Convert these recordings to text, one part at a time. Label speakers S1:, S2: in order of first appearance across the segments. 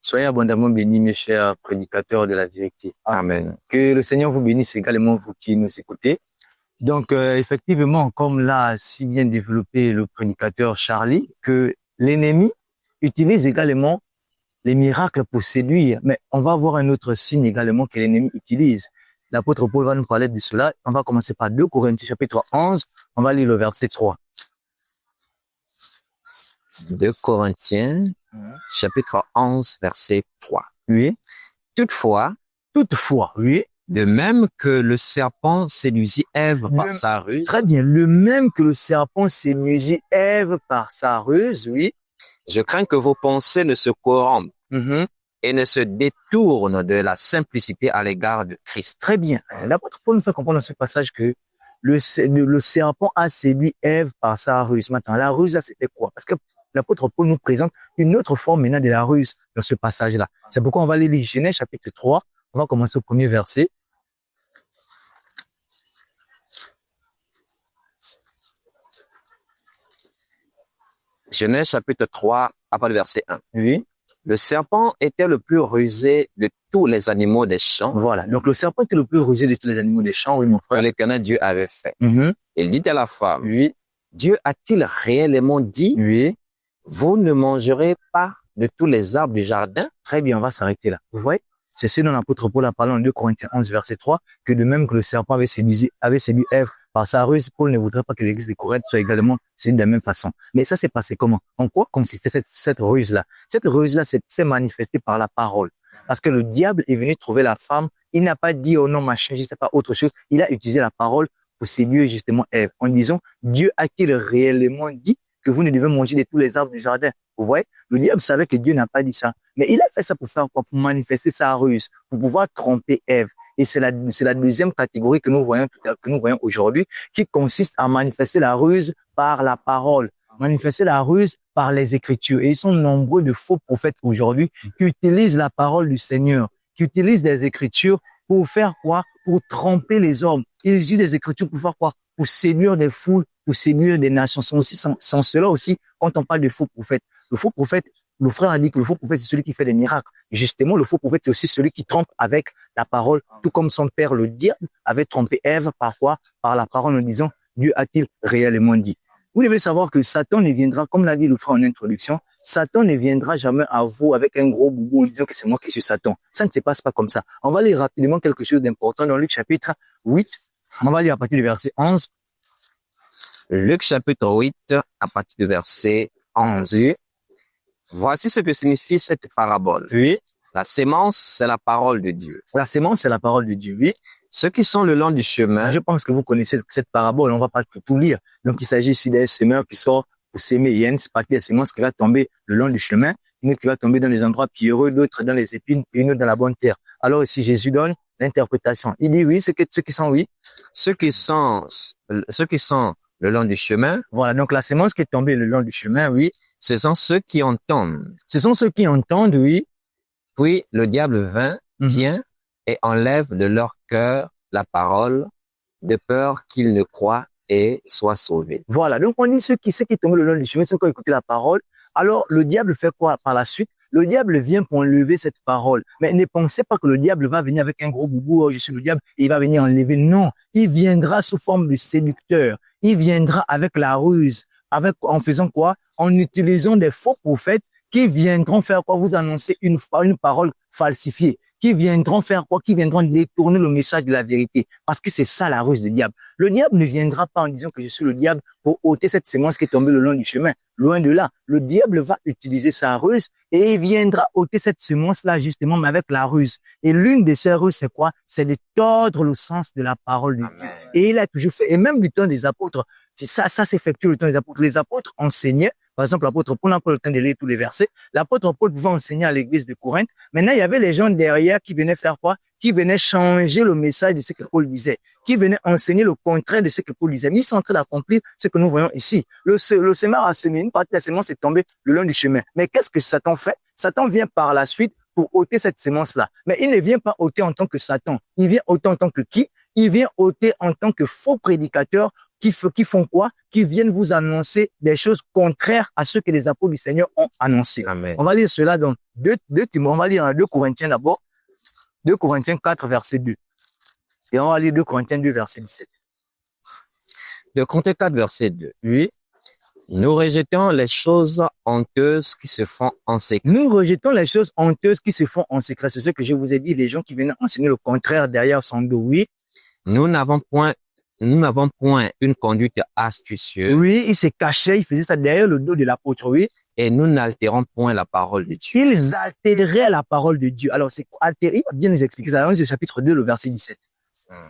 S1: Soyez abondamment bénis, mes chers prédicateurs de la vérité.
S2: Amen.
S1: Que le Seigneur vous bénisse également, vous qui nous écoutez. Donc, effectivement, comme l'a si bien développé le prédicateur Charlie, que l'ennemi utilise également les miracles pour séduire. Mais on va voir un autre signe également que l'ennemi utilise. L'apôtre Paul va nous parler de cela. On va commencer par 2 Corinthiens chapitre 11. On va lire le verset 3.
S2: 2 Corinthiens, chapitre 11, verset 3.
S1: Oui.
S2: Toutefois,
S1: oui.
S2: de même que le serpent séduisit Ève par sa ruse.
S1: Très bien. Le même que le serpent séduisit Ève par sa ruse, oui.
S2: Je crains que vos pensées ne se corrompent et ne se détournent de la simplicité à l'égard de Christ.
S1: Très bien. L'apôtre Paul nous fait comprendre dans ce passage que le serpent a séduit Ève par sa ruse. Maintenant, la ruse, là, c'était quoi? Parce que l'apôtre Paul nous présente une autre forme maintenant de la ruse dans ce passage-là. C'est pourquoi on va lire Genèse chapitre 3. On va commencer au premier verset.
S2: Genèse chapitre 3, à partir du verset 1.
S1: Oui.
S2: Le serpent était le plus rusé de tous les animaux des champs.
S1: Voilà. Donc, le serpent était le plus rusé de tous les animaux des champs, oui, mon frère.
S2: Que l'Éternel Dieu avait fait. Il dit à la femme,
S1: oui.
S2: Dieu a-t-il réellement dit,
S1: oui.
S2: Vous ne mangerez pas de tous les arbres du jardin?
S1: Très bien, on va s'arrêter là. Vous voyez? C'est ce dont l'apôtre Paul a parlé en 2 Corinthiens 11, verset 3, que de même que le serpent avait séduit Ève par sa ruse, Paul ne voudrait pas que l'église de Corinthe soit également séduite de la même façon. Mais ça s'est passé comment? En quoi consistait cette ruse-là? Cette ruse-là s'est manifestée par la parole. Parce que le diable est venu trouver la femme. Il n'a pas dit, oh non, machin, je sais pas, autre chose. Il a utilisé la parole pour séduire justement Ève en disant, Dieu a-t-il réellement dit que vous ne devez manger de tous les arbres du jardin? Vous voyez? Le diable savait que Dieu n'a pas dit ça. Mais il a fait ça pour faire quoi? Pour manifester sa ruse, pour pouvoir tromper Ève. Et c'est la deuxième catégorie que nous voyons aujourd'hui, qui consiste à manifester la ruse par la parole, manifester la ruse par les Écritures. Et ils sont nombreux de faux prophètes aujourd'hui qui utilisent la parole du Seigneur, qui utilisent des Écritures pour faire quoi? Pour tromper les hommes. Ils utilisent des Écritures pour faire quoi? Pour séduire des foules, pour séduire des nations. Sans cela aussi, quand on parle de faux prophètes, le faux prophète, le frère a dit que le faux prophète, c'est celui qui fait des miracles. Justement, le faux prophète, c'est aussi celui qui trompe avec la parole, tout comme son père, le diable, avait trompé Ève parfois par la parole en disant, Dieu a-t-il réellement dit? Vous devez savoir que Satan ne viendra, comme l'a dit le frère en introduction, Satan ne viendra jamais à vous avec un gros boubou en disant que c'est moi qui suis Satan. Ça ne se passe pas comme ça. On va lire rapidement quelque chose d'important dans Luc chapitre 8. On va lire à partir du verset 11.
S2: Luc chapitre 8, à partir du verset 11. Voici ce que signifie cette parabole.
S1: Oui.
S2: La sémence, c'est la parole de Dieu.
S1: La sémence, c'est la parole de Dieu, oui.
S2: Ceux qui sont le long du chemin.
S1: Je pense que vous connaissez cette parabole, on va pas tout lire. Donc, il s'agit ici d'un semeur qui sort pour s'aimer. Il y a une partie des semences qui va tomber le long du chemin, une autre qui va tomber dans les endroits pierreux, d'autres dans les épines, et une autre dans la bonne terre. Alors, ici, Jésus donne l'interprétation. Il dit oui, ceux qui sont oui.
S2: Ceux qui sont le long du chemin.
S1: Voilà. Donc, la sémence qui est tombée le long du chemin, oui.
S2: Ce sont ceux qui entendent.
S1: Ce sont ceux qui entendent, oui.
S2: Puis le diable vient et enlève de leur cœur la parole, de peur qu'ils ne croient et soient sauvés.
S1: Voilà. Donc on dit ceux qui tombent le long du chemin, ceux qui ont écouté la parole. Alors le diable fait quoi par la suite? Le diable vient pour enlever cette parole. Mais ne pensez pas que le diable va venir avec un gros boubou, oh, je suis le diable, et il va venir enlever. Non. Il viendra sous forme de séducteur. Il viendra avec la ruse. En faisant quoi? En utilisant des faux prophètes qui viendront faire quoi? Vous annoncer une parole falsifiée. Qui viendront faire quoi? Qui viendront détourner le message de la vérité. Parce que c'est ça la ruse du diable. Le diable ne viendra pas en disant que je suis le diable pour ôter cette sémence qui est tombée le long du chemin. Loin de là. Le diable va utiliser sa ruse et il viendra ôter cette sémence-là justement, mais avec la ruse. Et l'une de ces ruses, c'est quoi? C'est de tordre le sens de la parole de Dieu. Et il a toujours fait, et même du temps des apôtres, ça s'effectue le temps des apôtres. Les apôtres enseignaient. Par exemple, l'apôtre Paul n'a pas le temps de lire tous les versets. L'apôtre Paul pouvait enseigner à l'église de Corinthe. Maintenant, il y avait les gens derrière qui venaient faire quoi? Qui venaient changer le message de ce que Paul disait. Qui venaient enseigner le contraire de ce que Paul disait. Mais ils sont en train d'accomplir ce que nous voyons ici. Le semeur a semé, une partie de la sémence est tombée le long du chemin. Mais qu'est-ce que Satan fait? Satan vient par la suite pour ôter cette sémence-là. Mais il ne vient pas ôter en tant que Satan. Il vient ôter en tant que qui? Il vient ôter en tant que faux prédicateur qui font quoi? Qui viennent vous annoncer des choses contraires à ce que les apôtres du Seigneur ont annoncé.
S2: Amen.
S1: On va lire cela dans on va lire 2 Corinthiens d'abord. 2 Corinthiens 4, verset 2. Et on va lire 2 Corinthiens 2, verset 17.
S2: 2 Corinthiens 4, verset 2.
S1: Oui.
S2: Nous rejetons les choses honteuses qui se font en secret.
S1: Nous rejetons les choses honteuses qui se font en secret. C'est ce que je vous ai dit, les gens qui viennent enseigner le contraire derrière son dos. Oui.
S2: Nous n'avons point une conduite astucieuse.
S1: Oui, ils se cachaient, ils faisaient ça derrière le dos de l'apôtre. Oui.
S2: Et nous n'altérons point la parole de Dieu.
S1: Ils altéraient la parole de Dieu. Alors, c'est altérer, il va bien nous expliquer ça. C'est chapitre 2, le verset 17.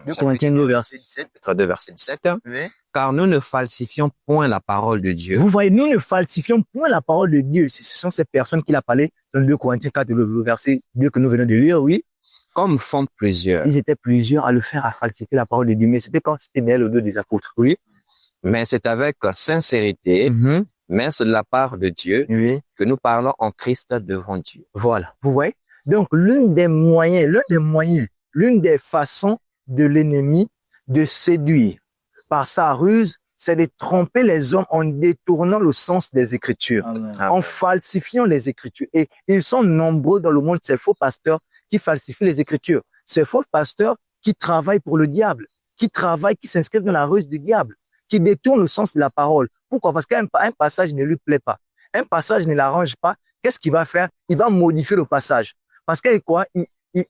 S1: 2 Corinthiens 2, verset 17.
S2: Chapitre 2, verset 17.
S1: Oui.
S2: Car nous ne falsifions point la parole de Dieu.
S1: Vous voyez, nous ne falsifions point la parole de Dieu. Ce sont ces personnes qu'il a parlé dans 2 Corinthiens 4, le verset 2 que nous venons de lire, oui.
S2: Comme font plusieurs.
S1: Ils étaient plusieurs à le faire, à falsifier la parole de Dieu. Mais c'était quand c'était derrière le dos des apôtres, oui.
S2: Mais c'est avec sincérité, mais c'est de la part de Dieu,
S1: Oui.
S2: que nous parlons en Christ devant Dieu.
S1: Voilà. Vous voyez? Donc, l'une des façons de l'ennemi de séduire par sa ruse, c'est de tromper les hommes en détournant le sens des Écritures, en falsifiant les Écritures. Et ils sont nombreux dans le monde, ces faux pasteurs qui falsifient les Écritures. Ces faux pasteurs qui travaillent pour le diable, qui s'inscrivent dans la ruse du diable, qui détournent le sens de la parole. Pourquoi? Parce qu'un passage ne lui plaît pas. Un passage ne l'arrange pas. Qu'est-ce qu'il va faire? Il va modifier le passage. Parce que quoi?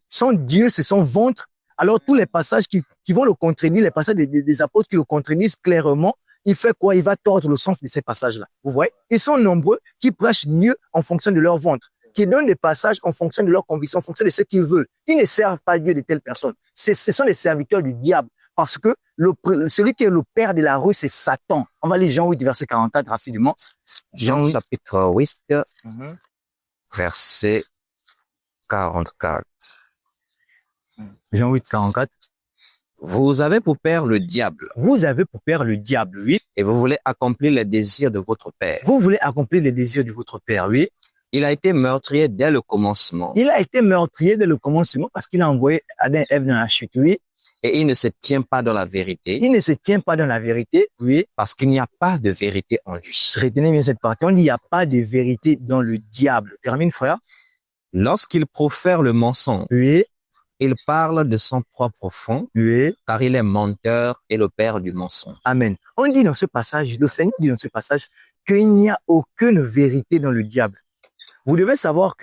S1: Son Dieu, c'est son ventre. Alors, tous les passages qui vont le contredire, les passages des apôtres qui le contredisent clairement, il fait quoi? Il va tordre le sens de ces passages-là. Vous voyez? Ils sont nombreux qui prêchent mieux en fonction de leur ventre, qui donnent des passages en fonction de leur conviction, en fonction de ce qu'ils veulent. Ils ne servent pas Dieu de telles personnes. Ce sont les serviteurs du diable. Parce que celui qui est le père de la rue, c'est Satan. On va lire Jean 8, verset 44 rapidement.
S2: Jean chapitre 8, verset 44.
S1: Jean 8, 44.
S2: Vous avez pour père le diable.
S1: Vous avez pour père le diable, oui.
S2: Et vous voulez accomplir les désirs de votre père.
S1: Vous voulez accomplir les désirs de votre père, oui.
S2: Il a été meurtrier dès le commencement.
S1: Il a été meurtrier dès le commencement parce qu'il a envoyé Adam et Ève dans la chute, oui.
S2: Et il ne se tient pas dans la vérité.
S1: Il ne se tient pas dans la vérité, oui.
S2: Parce qu'il n'y a pas de vérité en lui.
S1: Retenez bien cette partie. On dit il n'y a pas de vérité dans le diable. Termine, frère.
S2: Lorsqu'il profère le mensonge,
S1: Oui.
S2: il parle de son propre fond,
S1: Oui.
S2: car il est menteur et le père du mensonge.
S1: Amen. On dit dans ce passage, le Seigneur dit dans ce passage qu'il n'y a aucune vérité dans le diable. Vous devez d'abord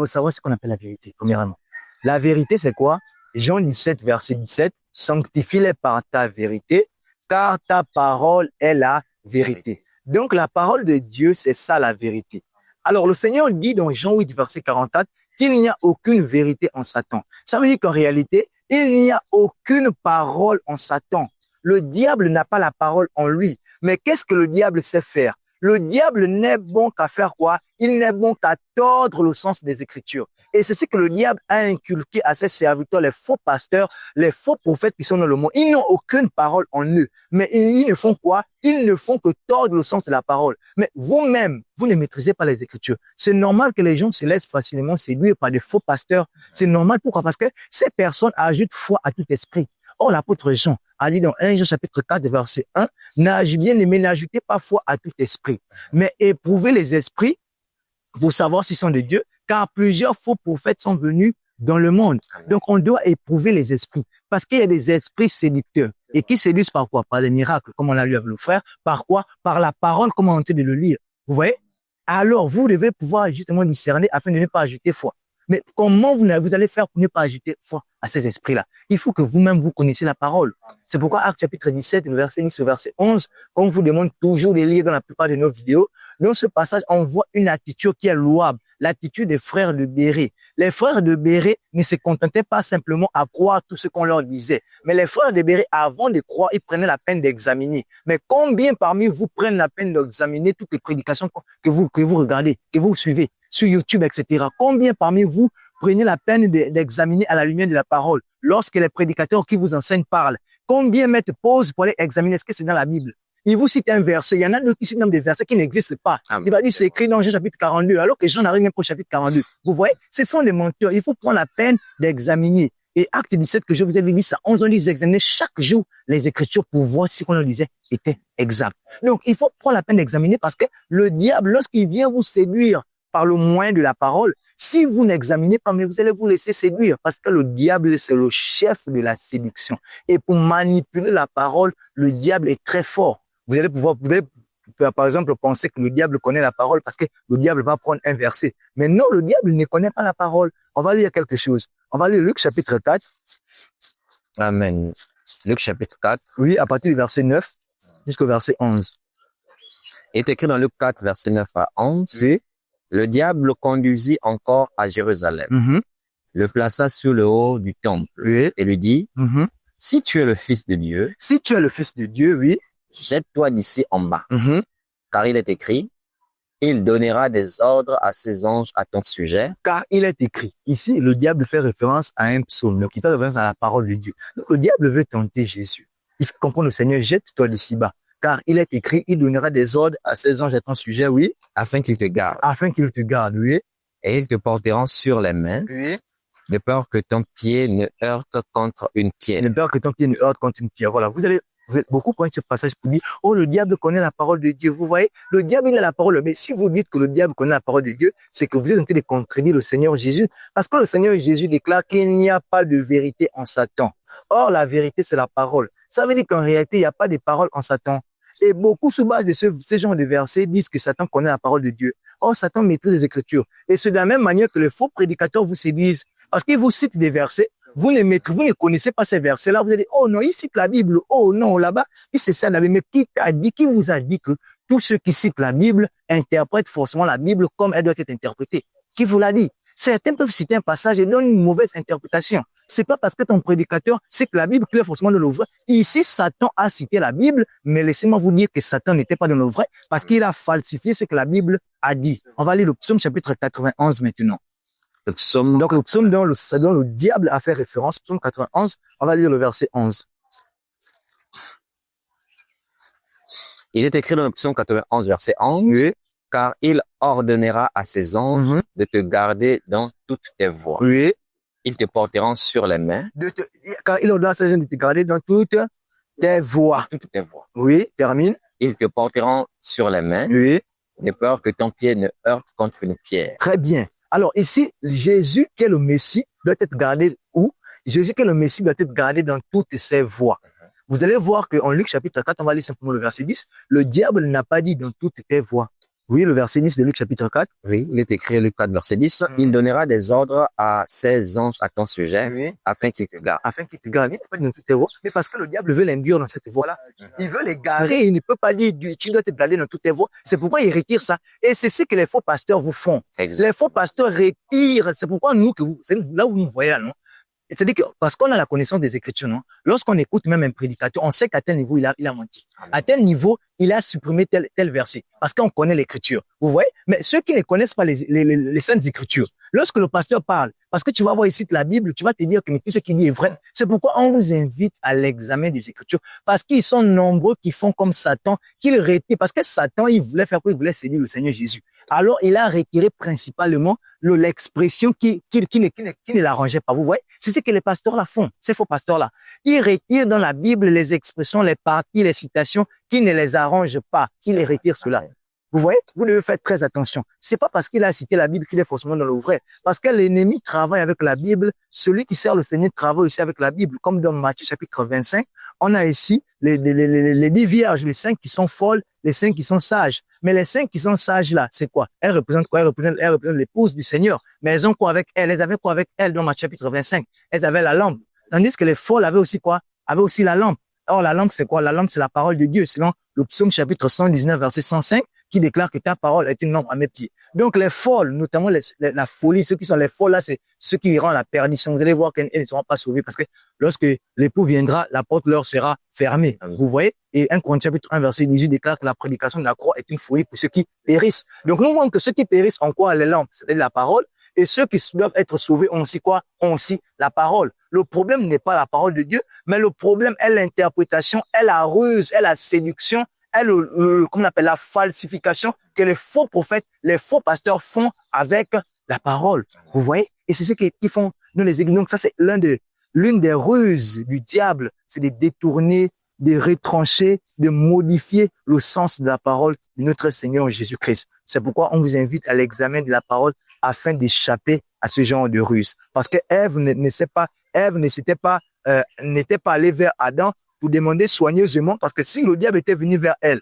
S1: savoir ce qu'on appelle la vérité, premièrement. La vérité, c'est quoi? Jean 17, verset 17, sanctifie-les par ta vérité, car ta parole est la vérité. Donc, la parole de Dieu, c'est ça la vérité. Alors, le Seigneur dit dans Jean 8, verset 44, qu'il n'y a aucune vérité en Satan. Ça veut dire qu'en réalité, il n'y a aucune parole en Satan. Le diable n'a pas la parole en lui. Mais qu'est-ce que le diable sait faire? Le diable n'est bon qu'à faire quoi? Il n'est bon qu'à tordre le sens des Écritures. Et c'est ce que le diable a inculqué à ses serviteurs, les faux pasteurs, les faux prophètes qui sont dans le monde. Ils n'ont aucune parole en eux. Mais ils ne font quoi? Ils ne font que tordre le sens de la parole. Mais vous-même, vous ne maîtrisez pas les Écritures. C'est normal que les gens se laissent facilement séduire par des faux pasteurs. C'est normal. Pourquoi? Parce que ces personnes ajoutent foi à tout esprit. Or, l'apôtre Jean a dit dans 1 Jean chapitre 4, verset 1, bien-aimés, n'ajoutez pas foi à tout esprit, mais éprouvez les esprits pour savoir s'ils sont de Dieu, car plusieurs faux prophètes sont venus dans le monde. Donc, on doit éprouver les esprits, parce qu'il y a des esprits séducteurs. Et qui séduisent par quoi? Par les miracles, comme on l'a lu avec le frère. Par quoi? Par la parole, comme on est en train de le lire. Vous voyez? Alors, vous devez pouvoir justement discerner afin de ne pas ajouter foi. Mais comment vous allez faire pour ne pas ajouter foi à ces esprits-là? Il faut que vous-même, vous connaissiez la parole. C'est pourquoi Actes chapitre 17, le verset 10 au verset 11, on vous demande toujours de lire dans la plupart de nos vidéos, dans ce passage, on voit une attitude qui est louable, l'attitude des frères de Bérée. Les frères de Bérée ne se contentaient pas simplement à croire tout ce qu'on leur disait. Mais les frères de Bérée, avant de croire, ils prenaient la peine d'examiner. Mais combien parmi vous prennent la peine d'examiner toutes les prédications que vous regardez, que vous suivez sur YouTube, etc. Combien parmi vous prenez la peine d'examiner à la lumière de la parole lorsque les prédicateurs qui vous enseignent parlent? Combien mettent pause pour aller examiner est-ce que c'est dans la Bible? Il vous cite un verset. Il y en a d'autres qui citent même des versets qui n'existent pas. Il va dire c'est écrit dans Jean chapitre 42, alors que Jean n'arrive même pas au chapitre 42. Vous voyez, ce sont des menteurs. Il faut prendre la peine d'examiner. Et Acte 17 que je vous ai dit, ça 11, on dit, ils examinaient chaque jour les Écritures pour voir si ce qu'on leur disait était exact. Donc, il faut prendre la peine d'examiner parce que le diable, lorsqu'il vient vous séduire par le moyen de la parole, si vous n'examinez pas, mais vous allez vous laisser séduire parce que le diable, c'est le chef de la séduction. Et pour manipuler la parole, le diable est très fort. Vous allez par exemple, penser que le diable connaît la parole parce que le diable va prendre un verset. Mais non, le diable ne connaît pas la parole. On va lire quelque chose. On va lire Luc chapitre 4.
S2: Amen. Luc chapitre 4.
S1: Oui, à partir du verset 9 jusqu'au verset 11.
S2: Il est écrit dans Luc 4, verset 9 à 11.
S1: Oui.
S2: Le diable le conduisit encore à Jérusalem, le plaça sur le haut du temple et lui dit, si tu es le Fils de Dieu,
S1: si tu es le Fils de Dieu, oui,
S2: jette-toi d'ici en bas, car il est écrit, il donnera des ordres à ses anges à ton sujet.
S1: Car il est écrit. Ici, le diable fait référence à un psaume, donc il fait référence à la parole de Dieu. Donc, le diable veut tenter Jésus. Il faut comprendre le Seigneur, jette-toi d'ici bas. Car il est écrit, il donnera des ordres à ses anges à ton sujet, oui.
S2: Afin qu'ils te gardent.
S1: Afin qu'ils te gardent, oui.
S2: Et ils te porteront sur les mains.
S1: Oui.
S2: De peur que ton pied ne heurte contre une pierre.
S1: De peur que ton pied ne heurte contre une pierre. Voilà. Vous êtes beaucoup prendre ce passage pour dire, oh, le diable connaît la parole de Dieu. Vous voyez, le diable, il a la parole. Mais si vous dites que le diable connaît la parole de Dieu, c'est que vous êtes en train de contredire le Seigneur Jésus. Parce que le Seigneur Jésus déclare qu'il n'y a pas de vérité en Satan. Or, la vérité, c'est la parole. Ça veut dire qu'en réalité, il n'y a pas de parole en Satan. Et beaucoup, sous base de ce genre de versets, disent que Satan connaît la parole de Dieu. Or, Satan maîtrise les Écritures. Et c'est de la même manière que les faux prédicateurs vous séduisent. Parce qu'ils vous citent des versets, vous ne connaissez pas ces versets-là. Vous allez dire, oh non, il cite la Bible. Oh non, là-bas, il c'est ça la Bible. Mais qui vous a dit que tous ceux qui citent la Bible interprètent forcément la Bible comme elle doit être interprétée? Qui vous l'a dit? Certains peuvent citer un passage et donner une mauvaise interprétation. C'est pas parce que ton prédicateur sait que la Bible qu'il est forcément dans le vrai. Ici, Satan a cité la Bible, mais laissez-moi vous dire que Satan n'était pas dans le vrai parce qu'il a falsifié ce que la Bible a dit. On va lire le psaume chapitre 91 maintenant.
S2: Le psaume.
S1: Donc, le psaume dont le diable a fait référence, psaume 91, on va lire le verset 11.
S2: Il est écrit dans le psaume 91, verset 11. Oui. Car il ordonnera à ses anges de te garder dans toutes tes voies.
S1: Oui.
S2: Ils te porteront sur les mains.
S1: Car il ordonnera à ses anges de te garder dans toutes tes voies.
S2: Toutes tes voies.
S1: Oui, termine.
S2: Ils te porteront sur les mains.
S1: Oui.
S2: De peur que ton pied ne heurte contre une pierre.
S1: Très bien. Alors ici, Jésus qui est le Messie doit être gardé où? Jésus qui est le Messie doit être gardé dans toutes ses voies. Vous allez voir qu'en Luc chapitre 4, on va lire simplement le verset 10, le diable n'a pas dit dans toutes tes voies. Oui, le verset 10 de Luc chapitre 4.
S2: Oui, il est écrit Luc 4, verset 10. Il donnera des ordres à ses anges à ton sujet, afin qu'ils te gardent.
S1: Afin qu'ils te gardent. Il n'est pas dit dans toutes tes voies, mais parce que le diable veut l'induire dans cette voie-là. Il veut les garer. Il ne peut pas dire, tu dois te garder dans toutes tes voies. C'est pourquoi il retire ça. Et c'est ce que les faux pasteurs vous font.
S2: Exact.
S1: Les faux pasteurs retirent. C'est pourquoi nous, c'est là où vous nous voyez là, non? C'est-à-dire que, parce qu'on a la connaissance des Écritures, non? Lorsqu'on écoute même un prédicateur, on sait qu'à tel niveau, il a menti. À tel niveau, il a supprimé tel verset. Parce qu'on connaît l'Écriture. Vous voyez? Mais ceux qui ne connaissent pas les saintes Écritures, lorsque le pasteur parle, parce que tu vas voir ici la Bible, tu vas te dire que tout ce qu'il dit est vrai. C'est pourquoi on vous invite à l'examen des Écritures. Parce qu'ils sont nombreux qui font comme Satan, qui le retirent. Parce que Satan, il voulait faire quoi? Il voulait séduire le Seigneur Jésus. Alors, il a retiré principalement l'expression qui ne l'arrangeait pas. Vous voyez? C'est ce que les pasteurs là font, ces faux pasteurs-là. Ils retirent dans la Bible les expressions, les parties, les citations qui ne les arrangent pas. Ils les retirent cela. Vous voyez? Vous devez faire très attention. C'est pas parce qu'il a cité la Bible qu'il est forcément dans le vrai. Parce que l'ennemi travaille avec la Bible. Celui qui sert le Seigneur travaille aussi avec la Bible. Comme dans Matthieu chapitre 25, on a ici les 10 vierges, les 5 qui sont folles, les 5 qui sont sages. Mais les 5 qui sont sages là, c'est quoi? Elles représentent quoi? Elles représentent l'épouse du Seigneur. Mais elles ont quoi avec elles? Elles avaient quoi avec elles dans Matthieu chapitre 25? Elles avaient la lampe. Tandis que les folles avaient aussi quoi? Avaient aussi la lampe. Or, la lampe, c'est quoi? La lampe, c'est la parole de Dieu, selon le psaume chapitre 119, verset 105, qui déclare que ta parole est une lampe à mes pieds. Donc, les folles, notamment la folie, ceux qui sont les folles là, c'est ceux qui iront à la perdition. Vous allez voir qu'elles ne seront pas sauvées parce que lorsque l'époux viendra, la porte leur sera fermée. Vous voyez? Et 1 Corinthiens chapitre 1, verset 18 déclare que la prédication de la croix est une folie pour ceux qui périssent. Donc, nous montrons que ceux qui périssent ont quoi? Les lampes, c'est-à-dire la parole. Et ceux qui doivent être sauvés ont aussi quoi? Ont aussi la parole. Le problème n'est pas la parole de Dieu, mais le problème est l'interprétation, est la ruse, est la séduction, est comment on appelle la falsification que les faux prophètes, les faux pasteurs font avec la parole. Vous voyez? Et c'est ce qu'ils font dans les églises. Donc ça, c'est l'un l'une des ruses du diable, c'est de détourner, de retrancher, de modifier le sens de la parole de notre Seigneur Jésus-Christ. C'est pourquoi on vous invite à l'examen de la parole afin d'échapper à ce genre de ruse. Parce que Ève n'était pas allée vers Adam pour demander soigneusement, parce que si le diable était venu vers elle,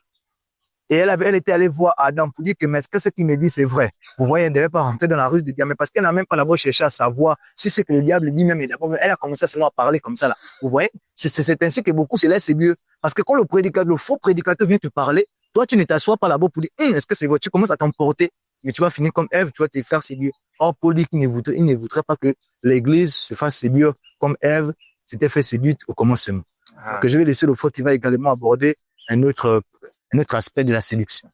S1: et elle était allée voir Adam pour dire que, mais est-ce que ce qu'il me dit, c'est vrai? Vous voyez, elle ne devait pas rentrer dans la ruse du diable, mais parce qu'elle n'a même pas d'abord cherché à savoir si c'est que le diable dit même, d'abord, elle a commencé seulement à parler comme ça, là. Vous voyez? C'est ainsi que beaucoup se laissent mieux. Parce que quand le faux prédicateur vient te parler, toi, tu ne t'assois pas là-bas pour dire, est-ce que c'est vrai? Tu commences à t'emporter, mais tu vas finir comme Ève, tu vas te faire séduire. Or, Paul dit qu'il ne voudrait pas que l'église se fasse séduire comme Ève s'était fait séduire au commencement. Donc, je vais laisser le frère qui va également aborder un autre aspect de la séduction.